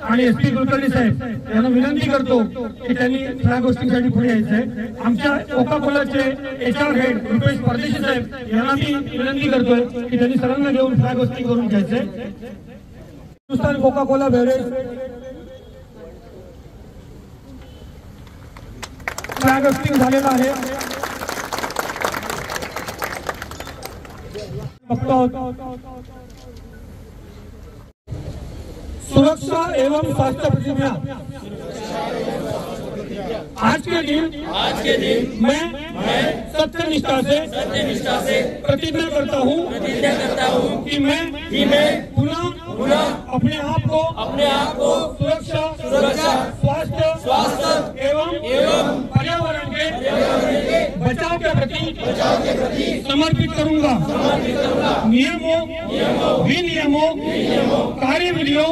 आणि एसपी कुलकर्णी साहेब यांना विनंती करतो की त्यांनी फ्लॅग होस्टिंगसाठी पुढे यायचंय. आमच्या कोका कोलाचे HR हेड रुपेश परदेशी साहेब यांना मी विनंती करतोय की त्यांनी सर्वांना घेऊन फ्लॅग होस्टिंग करून घ्यायचंय. Hindustan Coca Cola beverage flag hosting झालेला आहे. सुरक्षा एवं स्वास्थ्य प्रतिज्ञा. आज के दिन मैं सत्यनिष्ठा से प्रतिज्ञा करता हूँ कि मैं पुनः अपने आप को सुरक्षा स्वास्थ्य एवं पर्यावरण के बचाव के प्रति समर्पित करूंगा. विनियमों कार्यविधियों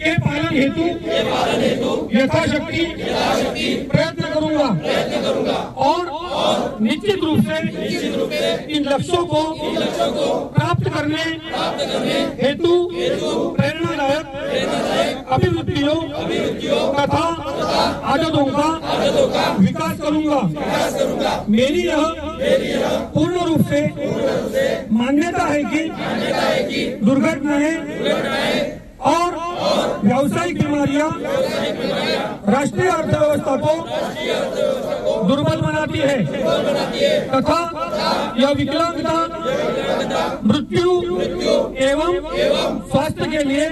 के पालन हेतु यथाशक्ति प्रयत्न करूंगा और निश्चित रूप से इन लक्ष्यों को प्राप्त करने हेतु प्रेरणादायक अभिवृत्तियों तथा आदतों का विकास करूंगा. मेरी यह पूर्ण रूप से मान्यता है कि दुर्घटनाएं और व्यावसायिक बीमारियां राष्ट्रीय अर्थव्यवस्था को दुर्बल बनाती है तथा यह विकलांगता मृत्यु एवं स्वास्थ्य के लिए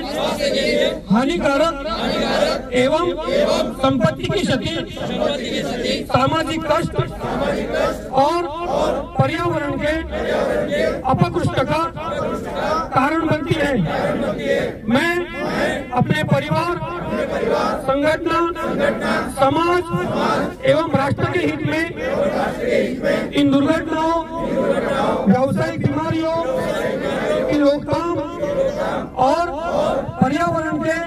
हानिकारक एवं संपत्ति की क्षति सामाजिक कष्ट और पर्यावरण के अपकृष्ट का कारण बनती है. मैं अपने परिवार संगठन समाज एवं राष्ट्र के हित में इन दुर्घटनाओं व्यावसायिक बीमारियों की रोकथाम और पर्यावरण के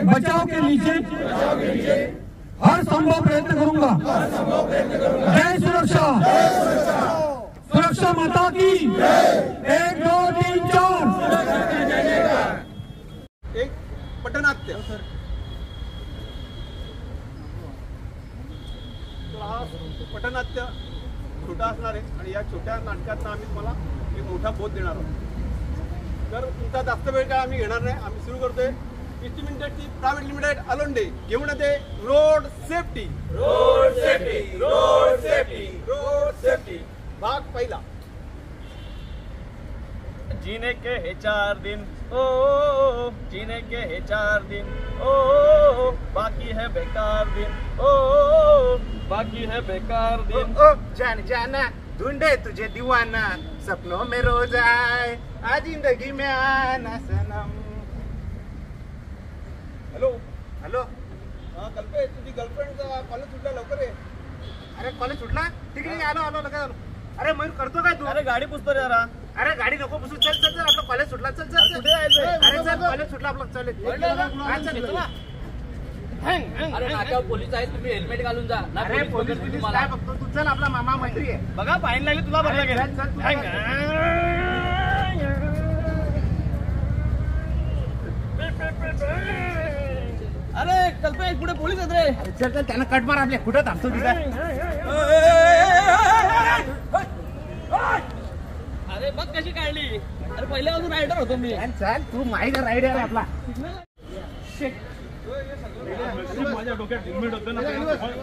बचाव के लिए हर संभव प्रयत्न करूंगा. जय सुरक्षा. सुरक्षा माता की 1 2 3 4. एक पटनाट्य. हा पटनाट्य छोटा असणार आहे आणि या छोट्या नाटकातनं आम्ही तुम्हाला एक मोठा बोध देणार आहोत. तर तुमचा जास्त वेळ काय आम्ही घेणार नाही. आम्ही सुरू करतोय. ईस्ट लिमिटेडची प्रायव्हेट लिमिटेड अलोंडे घेऊन येते रोड सेफ्टी. भाग पहिला. जीने के है 4 दिन ओ जीने के है 4 दिन ओ बाकी है बेकार दिन ओ बाकी है बेकार दिन. जान जाना ढूंढे तुझे दीवाना सपनों में रोज आए आज जिंदगी में आना सनम. Hello hello. कल्पे तुझी गर्लफ्रेंडचा कॉलेज सुटला लवकर आहे. अरे कॉलेज सुटला. ठीक आहे आलो लगेच आलो. अरे मयूर करतो काय तू. अरे गाडी पुसतो रे जरा. अरे गाडी नको पुसू. चल आपला कॉलेज सुटला. चल कुठे जायचंय. अरे चल कॉलेज सुटला आपलं. चल अरे नाक्यावर पोलीस आहेत तुम्ही हेल्मेट घालून जा. अरे पोलीस काय बघतो तू. चल आपला मामा मंत्री आहे. बघा फाईन लागली तुला बघा गेला. अरे कल्पे पुढे पोलीस आहेत रे. चल त्यांना कट मार. आपल्या कुठं थांबतो तिथं. अरे बघ कशी काढली. अरे पहिल्या अजून रायडर होतो मी. चल तू माहिती रायडर आपला. माझ्या डोक्यात हेल्मेट होतं ना.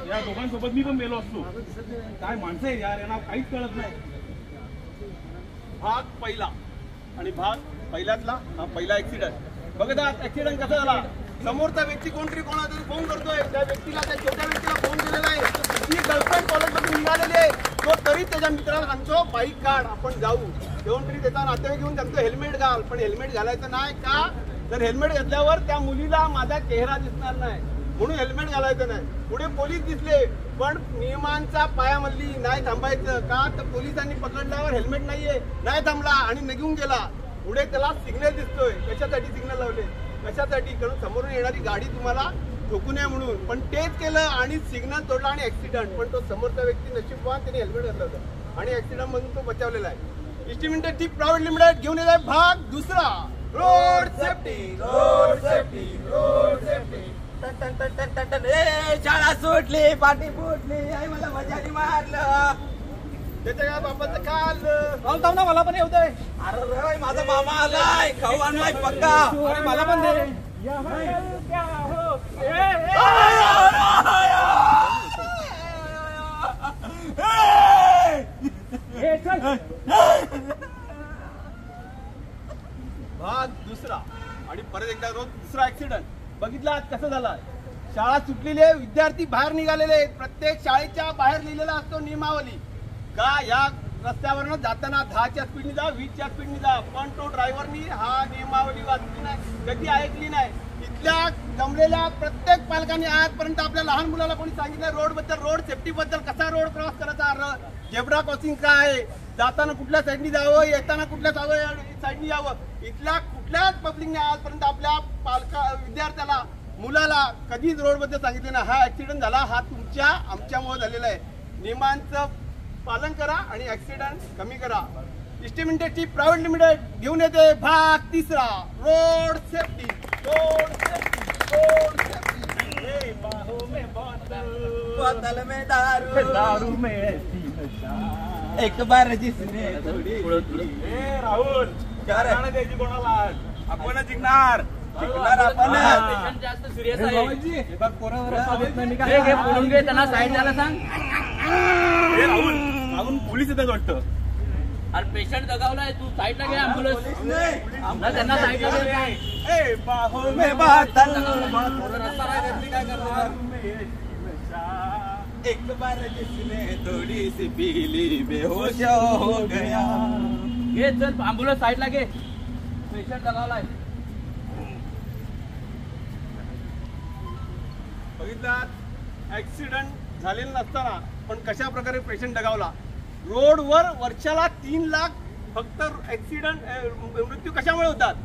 या दोघांसोबत मी पण मेलो असतो. काय माणसं आहे यार. यांना काहीच कळत नाही. भाग पहिला आणि भाग पहिल्यातला हा पहिला ऍक्सिडेंट. बघा ऍक्सिडेंट कसा झाला. समोरचा व्यक्ती कोणतरी कोणाला तरी फोन करतोय. त्या व्यक्तीला त्या छोट्या व्यक्तीला फोन केलेला आहे. ती गर्लफ्रेंड कॉलेजमधून निघालेली आहे. तो तरी त्याच्या मित्राला सांगतो बाईक काढ आपण जाऊ. घेऊन तरी त्याचा नातेवाईक घेऊन सांगतो हेल्मेट घाल. पण हेल्मेट घालायचं नाही का. तर हेल्मेट घातल्यावर त्या मुलीला माझा चेहरा दिसणार नाही म्हणून हेल्मेट घालायचं नाही. पुढे पोलीस दिसले पण नियमांचा पायामल्ली नाही थांबायचं का. तर पोलिसांनी पकडल्यावर हेल्मेट नाहीये नाही थांबला आणि निघून गेला. पुढे त्याला सिग्नल दिसतोय. कशासाठी सिग्नल लावले. कशासाठी कारण समोरून येणारी गाडी तुम्हाला ठोकू नये म्हणून. पण तेच केलं आणि सिग्नल तोडला आणि ऍक्सिडेंट. पण तो समोरचा व्यक्ती नशीबवान त्याने हेल्मेट घातलं होतं आणि ऍक्सिडेंट मधून तो बचावलेला आहे. ईस्ट लिमिटेडची प्रायव्हेट लिमिटेड घेऊन येत आहे भाग दुसरा रोड सेफ्टी. टन टन टन टन टन. ए शाळा सुटली, पाठी फुटली, आई मला मजानी मारलं. त्याच्या काय बापाचं खाल्लं. थांब ना, मला पण येऊ दे. अरे रे, माझा मामा आलाय, खाऊ आणलाय पक्का. अरे मला पण दे. भाग दुसरा आणि परत एकदा रोज दुसरा ऍक्सिडेंट बघितला कसं झाला. शाळा सुटलेली आहे, विद्यार्थी बाहेर निघालेले आहेत. प्रत्येक शाळेच्या बाहेर लिहिलेला असतो नियमावली का या रस्त्यावरनं जाताना 10च्या स्पीडनी जा, 20च्या स्पीडनी जा. पण तो ड्रायव्हरनी हा नियमावली वाचली नाही, कधी ऐकली नाही. इथल्या जमलेल्या प्रत्येक पालकांनी आजपर्यंत आपल्या लहान मुलाला कोणी सांगितलं रोडबद्दल, रोड सेफ्टीबद्दल, कसा रोड क्रॉस करायचा, झेब्रा क्रॉसिंग काय आहे, जाताना कुठल्या साईडनी जावं, येताना कुठल्या साईडनी यावं. इथल्या कुठल्याच पब्लिकने आजपर्यंत आपल्या विद्यार्थ्याला, मुलाला कधीच रोडबद्दल सांगितले ना. हा ऍक्सिडेंट झाला, हा तुमच्या आमच्यामुळे झालेला आहे. नियमांचं पालन करा आणि ऍक्सिडेंट कमी करा. ईस्टर्न इंडस्ट्री प्रायव्हेट लिमिटेड घेऊन येते भाग तिसरा, road safety. Road safety, road safety. बोतल में दारू, दारू में ऐसी नशा. एक बार जिसने राहुल गाणं द्यायची कोणाला? आपण जिंकणार. आपण जास्त सिरियस आहे. बोलून घे, त्यांना साईड द्यायला सांग. राहुल मागून पोलीस येतात वाटतं. अरे पेशंट दगावलाय, तू साईडला घे ऍम्ब्युलन्स. त्यांना साईडला घे. ए बाहों में बातल, रस्ता नाही त्यांनी काय करणार. एक बार जिसने थोडी सी पीली बेहोश हो गया. घे चल, ऍम्ब्युलन्स साईडला घे. पेशंट दगावलाय. बघितलात ऍक्सिडेंट झालेला नसताना पण कशा प्रकारे पेशंट दगावला. रोडवर वर्षाला 3 लाख फक्त ऍक्सिडेंट मृत्यू कशामुळे होतात?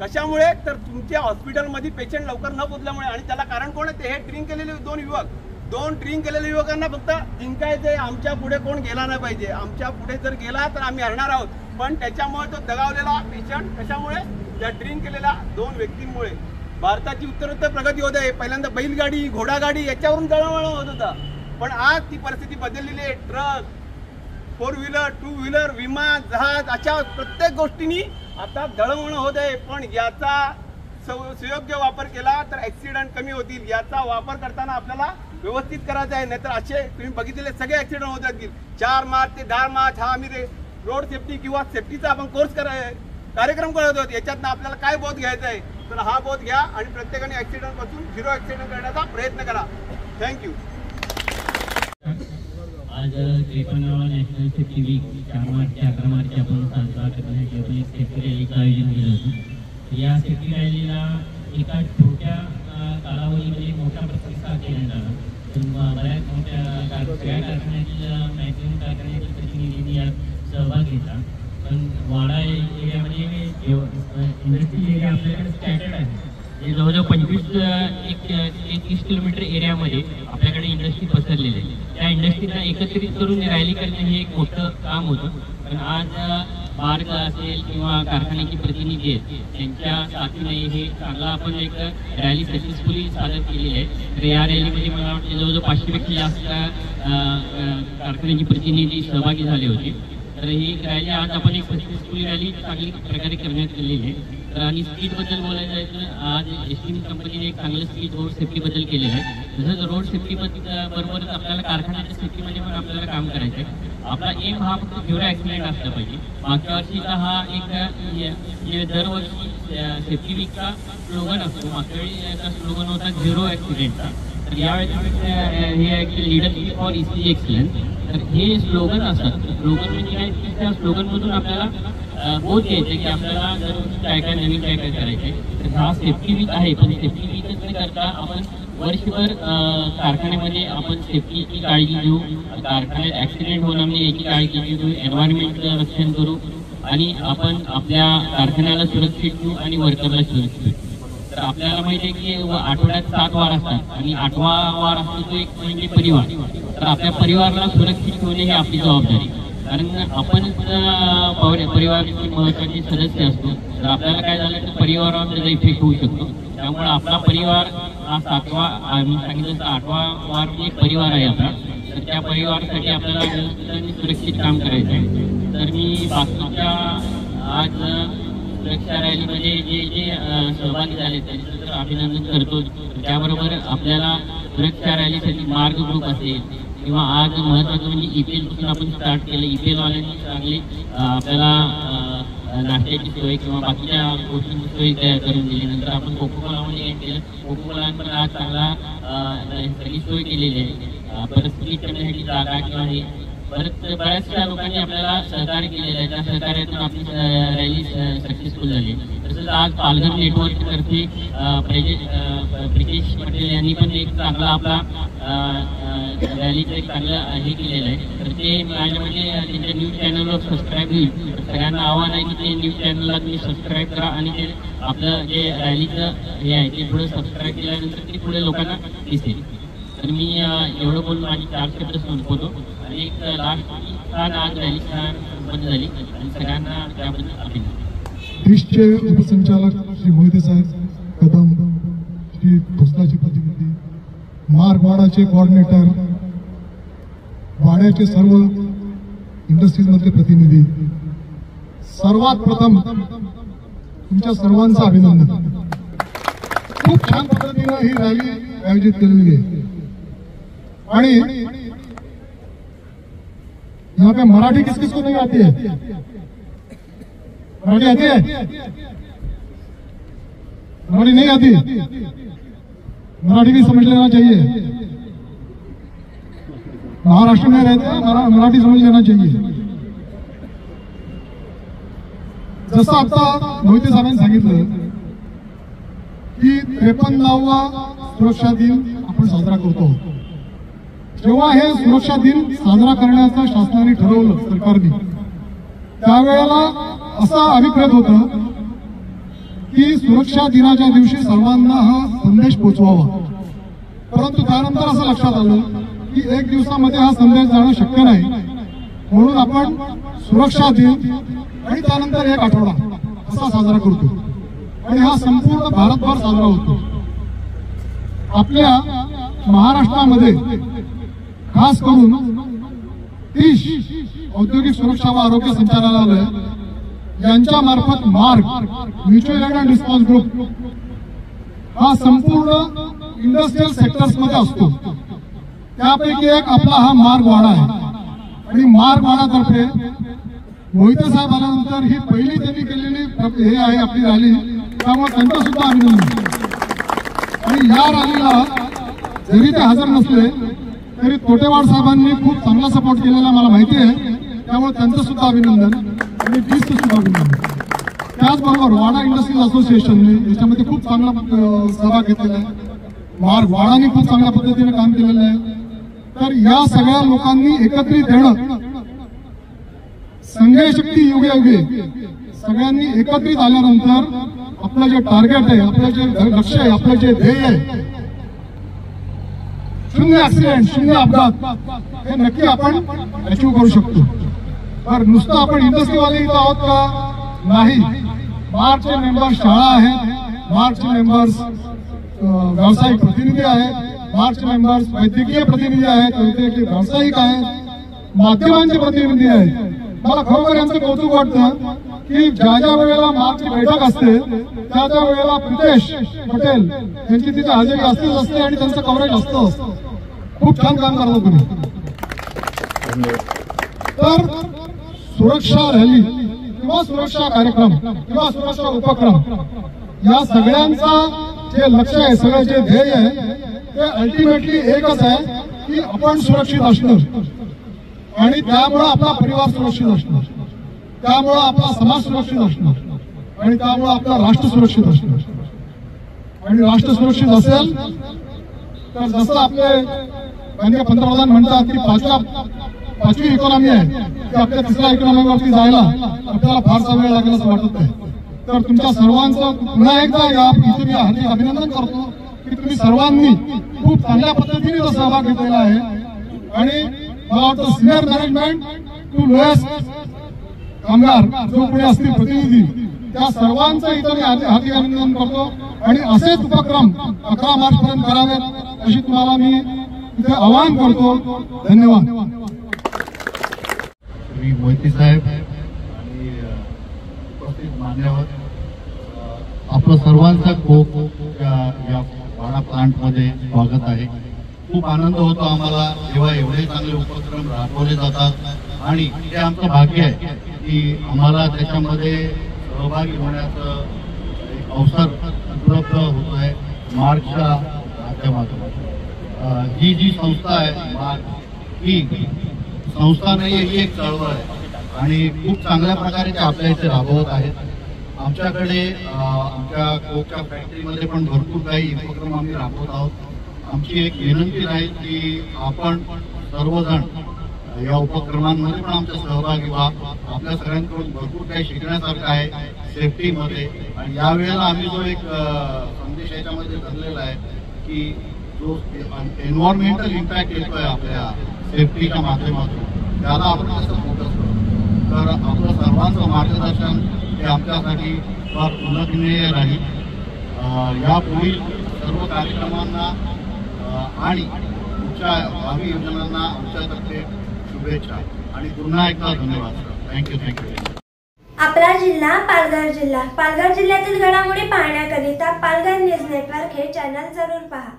कशामुळे तर तुमच्या हॉस्पिटलमध्ये पेशंट लवकर न पोचल्यामुळे. आणि त्याला कारण कोण आहे? ते हे ड्रिंक केलेले 2 युवक. 2 ड्रिंक केलेल्या युवकांना फक्त जिंकायचे. आमच्या पुढे कोण गेला नाही पाहिजे. आमच्या पुढे जर गेला तर आम्ही हरणार आहोत. पण त्याच्यामुळे तो दगावलेला पेशंट कशामुळे? त्या ड्रिंक केलेल्या 2 व्यक्तींमुळे. भारताची उत्तरोत्तर प्रगती होत आहे. पहिल्यांदा बैलगाडी, घोडागाडी याच्यावरून दळणवळण होत होता. पण आज ती परिस्थिती बदललेली आहे. ट्रक, 4 व्हीलर, 2 व्हीलर, विमान, जहाज अशा प्रत्येक गोष्टींनी आता दळणवळण होत आहे. पण याचा सुयोग्य वापर केला तर ऍक्सिडेंट कमी होतील. याचा वापर करताना आपल्याला व्यवस्थित करायचा आहे. नाहीतर असे तुम्ही बघितलेले सगळे ऍक्सिडेंट होत असतील. 4 मार्च ते 10 मार्च हा आम्ही रोड सेफ्टी किंवा सेफ्टीचा आपण कोर्स कार्यक्रम करत आहोत. याच्यातनं आपल्याला काय बोध घ्यायचा आहे तर हा बोध घ्या आणि प्रत्येकाने ऍक्सिडेंट पासून 0 ऍक्सिडेंट करण्याचा प्रयत्न करा. थँक्यू. आज 53वा नॅशनल सेफ्टी वीक 4 मार्च ते 11 मार्च आपण साजरा करण्यासाठी आपण एक सेफ्टी रॅलीचं आयोजन केलं होतं. या सेफ्टी रॅलीला एका छोट्या कालावधीमध्ये मोठा प्रतिसाद देण्यात आला. बऱ्याच मोठ्या सगळ्या कारखान्यातील मॅक्झिमम कारखान्यातील प्रतिनिधींनी यात सहभाग घेतला. पण वाडा एरियामध्ये इंडस्ट्रियल एरिया आपल्याकडे स्कॅटर्ड आहे. हे जवळजवळ 25-30 किलोमीटर एरियामध्ये आपल्याकडे इंडस्ट्री पसरलेली आहे. त्या इंडस्ट्रीला एकत्रित करून रॅली करणे हे एक मोठं काम होतं. पण आज मार्ग असेल किंवा कारखान्याची प्रतिनिधी आहेत त्यांच्या साथीने हे चांगला आपण एक रॅली सक्सेसफुली सादर केलेली आहे. तर या रॅलीमध्ये मला वाटते जवळजवळ 500पेक्षा जास्त कारखान्याची प्रतिनिधी सहभागी झाले होते. तर ही रॅली आज आपण एक सक्सेसफुली रॅली चांगली प्रकारे करण्यात आलेली आहे. आणि स्पीडबद्दल बोलायचं आहे तर आज एसटीएम कंपनीने एक चांगलं स्पीड रोड सेफ्टीबद्दल केलेलं आहे. तसंच रोड सेफ्टीबरोबरच आपल्याला कारखान्याच्या सेफ्टीमध्ये पण आपल्याला काम करायचं आहे. आपला एम हा फक्त 0 ॲक्सिडेंट असला पाहिजे. मागच्या वर्षीचा हा एक दरवर्षी सेफ्टी वीकचा स्लोगन असतो. मागच्या वेळी याचा स्लोगन होता 0 ॲक्सिडेंटचा. तर यावेळेस हे ॲक्च्युअली लीडरशिप फॉर इसी एक्सलन्स. तर हे स्लोगन असतात. स्लोगन म्हणजे काय की त्या स्लोगनमधून आपल्याला बोध घ्यायचं की आपल्याला जर काय काय नवीन काय काय करायचं आहे. तर हा सेफ्टी वीक आहे. पण सेफ्टी वीकच न करता आपण वर्षभर कारखान्यामध्ये आपण सेफ्टीची काळजी घेऊ. कारखान्यात ॲक्सिडेंट होणार नाही याची काळजी घेऊ. एन्व्हायरमेंटचं रक्षण करू आणि आपण आपल्या कारखान्याला सुरक्षित ठेवू आणि वर्करला सुरक्षित ठेवू. तर आपल्याला माहिती आहे की आठवड्यात 7 वार असतात आणि 8वा वार असतो तो एक म्हणजे परिवार. तर आपल्या परिवाराला सुरक्षित ठेवणे ही आपली जबाबदारी. कारण आपण परिवाराचे महत्त्वाचे सदस्य असतो. तर आपल्याला काय झालं तर परिवारावर त्याचा इफेक्ट होऊ शकतो. त्यामुळे आपला परिवार हा 7वा मी सांगितलं 8वा वार एक परिवार आहे आपला, तर त्या परिवारासाठी आपल्याला व्यवस्थित आणि सुरक्षित काम करायचं आहे. तर मी बाकीच्या आज सुरक्षा रॅलीमध्ये जे जे सहभागी झाले त्यांचं तर अभिनंदन करतो. त्याबरोबर आपल्याला सुरक्षा रॅलीसाठी मार्ग ग्रुप असेल किंवा आज महत्त्वाचं म्हणजे EPL पासून आपण स्टार्ट केलं. EPL वाल्यांनी चांगली आपल्याला नाश्त्याची सोय किंवा बाकीच्या गोष्टींची सोय करून दिली. नंतर आपण कोकोकोलामध्ये एड केलं. कोकोकोलाने पण आज चांगला सगळी सोय केलेली आहे. परत स्पीच करण्यासाठी जागा किंवा हे परत बऱ्याचशा लोकांनी आपल्याला सहकार्य केलेलं आहे. त्या सहकार्यातून आपली रॅली सक्सेसफुल झाली. तसंच आज पालघर नेटवर्कतर्फे ब्रिजेश पटेल यांनी पण एक चांगला आपला रॅलीचं एक चांगलं हे केलेलं आहे. तर ते माझ्यामध्ये त्यांच्या न्यूज चॅनलवर सबस्क्राईब होईल. सगळ्यांना आव्हान आहे की ते न्यूज चॅनलला तुम्ही सबस्क्राईब करा आणि ते आपलं जे रॅलीचं हे आहे ते पुढे सबस्क्राईब केल्यानंतर ते पुढे लोकांना दिसेल. तर मी एवढं बोलून माझी 4 शब्द संपवतो. आणि एक लास्ट आज रॅली संपन्न झाली आणि सगळ्यांना त्याबद्दल अभिनंदन. ट्रिस्टचे उपसंचालक श्री मोहिते साहेब कदम, श्री भोसलाचे प्रतिनिधी, मार्गवाडाचे कोऑर्डिनेटर, वाड्याचे सर्व इंडस्ट्रीजमधले प्रतिनिधी, सर्वात प्रथम तुमच्या सर्वांचं अभिनंदन. खूप छान पद्धतीनं ही रॅली आयोजित केलेली आहे. आणि यहाँ पे मराठी किस किस को नहीं आती है? मराठी आती है? मराठी नहीं आती? मराठी भी समझ लेना चाहिए. महाराष्ट्र में रहते हैं, मराठी समझ लेना चाहिए. जसं आता मोहिते साहेबांनी सांगितलं की 53वा सुरक्षा दिन आपण साजरा करतो. जेव्हा हे सुरक्षा दिन साजरा करण्याचं शासनाने ठरवलं, सरकारने, त्यावेळेला असं अभिप्रेत होतं की सुरक्षा दिनाच्या दिवशी सर्वांना हा संदेश पोचवावा. परंतु त्यानंतर असं लक्षात आलं की 1 दिवसामध्ये हा संदेश जाणं शक्य नाही. म्हणून आपण सुरक्षा दिन आणि त्यानंतर 1 आठवडा असा साजरा करतो आणि हा संपूर्ण भारतभर साजरा होतो. आपल्या महाराष्ट्रामध्ये खास करून 30 औद्योगिक सुरक्षा व आरोग्य संचालनालय यांच्या मार्फत मार्ग mutual aid and response group हा संपूर्ण इंडस्ट्रियल सेक्टर्स मध्ये असतो. त्यापैकी एक आपला हा मार्गवाडा आहे. आणि मार्गवाडातर्फे मोहिते साहेब आल्यानंतर ही पहिली त्यांनी केलेली हे आहे आपली रॅली. त्यामुळे त्यांचं सुद्धा अभिनंदन. आणि या रॅलीला जरी ते हजर नसले तरी तोटेवाड साहेबांनी खूप चांगला सपोर्ट केलेला मला माहिती आहे. त्यामुळे त्यांचं सुद्धा अभिनंदन आणि ट्रिस्टचं सुद्धा अभिनंदन. त्याचबरोबर वाडा इंडस्ट्रीज असोसिएशनने याच्यामध्ये खूप चांगला सहभाग घेतलेला आहे. वाडाने खूप चांगल्या पद्धतीने काम केलेलं आहे. तर या सगळ्या लोकांनी एकत्रित येणं, संघे शक्ती युगे युगे, सगळ्यांनी एकत्रित आल्यानंतर आपलं जे टार्गेट आहे, आपलं जे लक्ष्य आहे, आपलं जे ध्येय आहे, 0 ऍक्सिडेंट, 0 अपघात, हे नक्की आपण अचीव करू शकतो. तर नुसतं आपण इंडस्ट्रीवाले इथं आहोत का? नाही. मार्चचे मेंबर्स शाळा आहेत, मार्चचे मेंबर्स व्यावसायिक प्रतिनिधी आहेत, मार्चचे मेंबर्स वैद्यकीय प्रतिनिधी आहेत, वैद्यकीय व्यावसायिक आहेत, माध्यमांचे प्रतिनिधी आहेत. मला खरोखर यांचं कौतुक वाटतं की ज्या ज्या वेळेला मार्चची बैठक असते त्या त्या वेळेला प्रितेश पटेल यांची तिथे हजेरी असतेच असते आणि त्यांचं कव्हरेज असतं. खूप छान काम करतो तुम्ही. तर सुरक्षा रॅली किंवा सुरक्षा कार्यक्रम किंवा सुरक्षा उपक्रम या सगळ्यांचा जे लक्ष्य आहे, सगळं जे ध्येय आहे ते अल्टिमेटली एकच आहे की आपण सुरक्षित असणं. आणि त्यामुळे आपला परिवार सुरक्षित असणार, त्यामुळे आपला समाज सुरक्षित असणार आणि त्यामुळे आपला राष्ट्र सुरक्षित असणार. आणि राष्ट्र सुरक्षित असेल तर जसं आपले माननीय पंतप्रधान म्हणतात की 5वी इकॉनॉमी आहे की आपल्या 3ऱ्या इकॉनॉमीवरती जायला आपल्याला फारसा वेळ लागेल असं वाटत नाही. तर तुमच्या सर्वांचं पुन्हा एकदा या इथे मी हार्दिक अभिनंदन करतो की तुम्ही सर्वांनी खूप चांगल्या पद्धतीने सहभाग घेतलेला आहे. आणि मला वाटतं सिनियर मॅनेजमेंट टू लोएस्ट कामगार जो पुढे असतील प्रतिनिधी त्या सर्वांचं इथं मी हार्दिक अभिनंदन करतो आणि असेच उपक्रम 11 मार्च पर्यंत करावेत अशी तुम्हाला मी इथे आवाहन करतो. धन्यवाद. श्री मोहिते साहेब आणि उपस्थित मान्यवर, आपलं सर्वांचं खूप या वाडा प्लांटमध्ये स्वागत आहे. खूप आनंद होतो आम्हाला जेव्हा एवढे चांगले उपक्रम राबवले जातात आणि हे आमचं भाग्य आहे की आम्हाला त्याच्यामध्ये सहभागी होण्याचं एक अवसर उपलब्ध होतो आहे मार्चच्या माध्यमातून. ही जी संस्था आहे मार्च, ही संस्था नाही, ही एक चळवळ आहे आणि खूप चांगल्या प्रकारे ते आपल्या इथे राबवत आहेत. आमच्याकडे आमच्या कोकच्या फॅक्टरीमध्ये पण भरपूर काही उपक्रम आम्ही राबवत आहोत. आमची एक विनंती राहील की आपण सर्वजण या उपक्रमांमध्ये पण आमच्या सहभागी व्हा. आपल्या सगळ्यांकडून भरपूर काही शिकण्यासारखं आहे सेफ्टीमध्ये. आणि यावेळेला आम्ही जो एक संदेश याच्यामध्ये धरलेला आहे की जो एन्व्हायरमेंटल इम्पॅक्ट येतोय आपल्या सेफ्टीच्या माध्यमातून त्याला आपण कसं फोकस करू. तर आपलं सर्वांचं मार्गदर्शन हे आमच्यासाठी फार उल्लेखनीय राहील. यापुढील सर्व कार्यक्रमांना आणि तुमच्या भावी योजनांना आमच्यातर्फे शुभेच्छा आणि पुन्हा एकदा धन्यवाद. थँक्यू. आपला जिल्हा पालघर जिल्हा. पालघर जिल्ह्यातील घडामोडी पाहण्याकरिता पालघर न्यूज नेटवर्क हे चॅनल जरूर पहा.